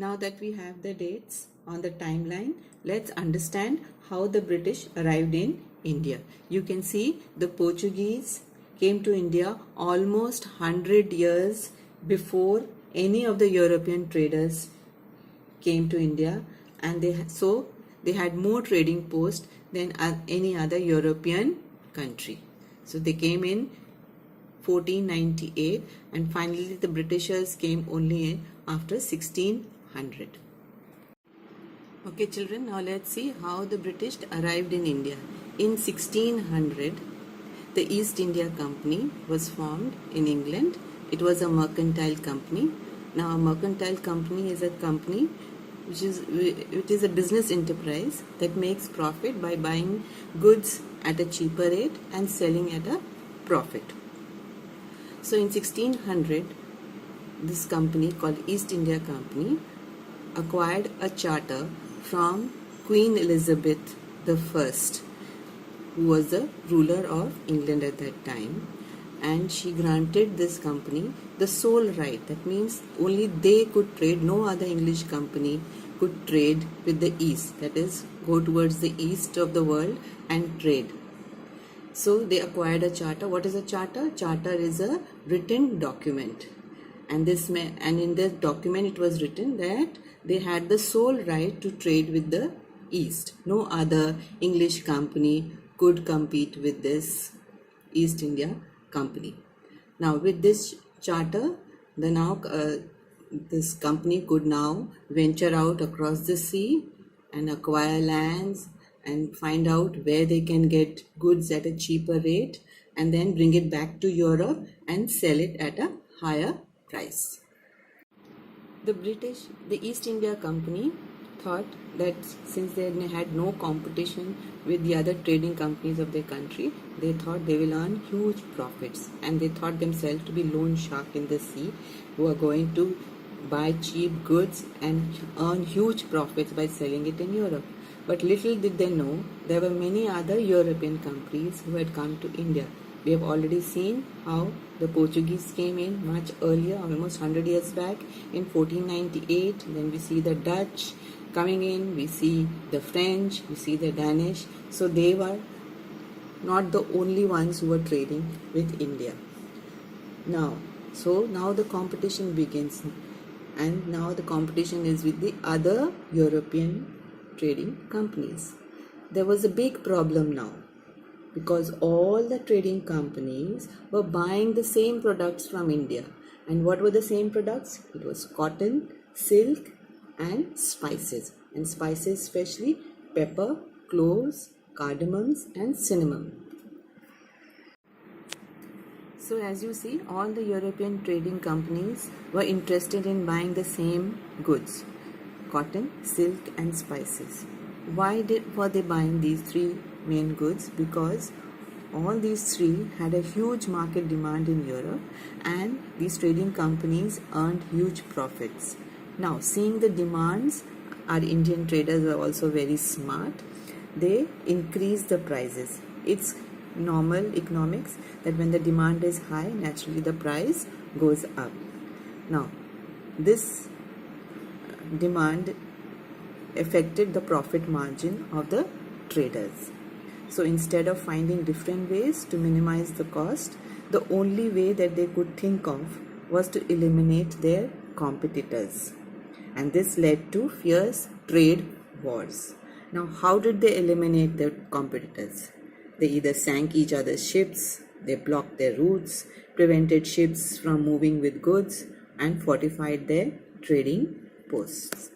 Now that we have the dates on the timeline, let's understand how the British arrived in India. You can see the Portuguese came to India almost 100 years before any of the European traders came to India, and they had more trading posts than any other European country. So they came in 1498, and finally the Britishers came only in after 1600. Okay children, now let's see how the British arrived in India. In 1600, the East India Company was formed in England. It was a mercantile company. Now a mercantile company is a company which is a business enterprise that makes profit by buying goods at a cheaper rate and selling at a profit. So in 1600, this company called East India Company acquired a charter from Queen Elizabeth I, who was the ruler of England at that time, and she granted this company the sole right. That means only they could trade, no other English company could trade with the East, that is, go towards the east of the world and trade. So they acquired a charter. What is a charter? Charter is a written document, and in this document it was written that they had the sole right to trade with the East. No other English company could compete with this East India Company. Now with this charter, this company could now venture out across the sea and acquire lands and find out where they can get goods at a cheaper rate, and then bring it back to Europe and sell it at a higher price. The East India Company thought that since they had no competition with the other trading companies of their country, they thought they will earn huge profits, and they thought themselves to be loan shark in the sea who are going to buy cheap goods and earn huge profits by selling it in Europe. But little did they know, there were many other European countries who had come to India. We have already seen how the Portuguese came in much earlier, almost 100 years back in 1498. Then we see the Dutch coming in, we see the French, we see the Danish. So they were not the only ones who were trading with India. Now the competition begins, and now the competition is with the other European trading companies. There was a big problem now, because all the trading companies were buying the same products from India. And what were the same products? It was cotton, silk, and spices. And spices especially pepper, cloves, cardamoms, and cinnamon. So as you see, all the European trading companies were interested in buying the same goods: cotton, silk, and spices. Why were they buying these three main goods? Because all these three had a huge market demand in Europe, and these trading companies earned huge profits. Now, seeing the demands, our Indian traders were also very smart. They increased the prices. It's normal economics that when the demand is high, naturally the price goes up. Now, this demand affected the profit margin of the traders. So instead of finding different ways to minimize the cost, the only way that they could think of was to eliminate their competitors. And this led to fierce trade wars. Now, how did they eliminate their competitors? They either sank each other's ships, they blocked their routes, prevented ships from moving with goods, and fortified their trading posts.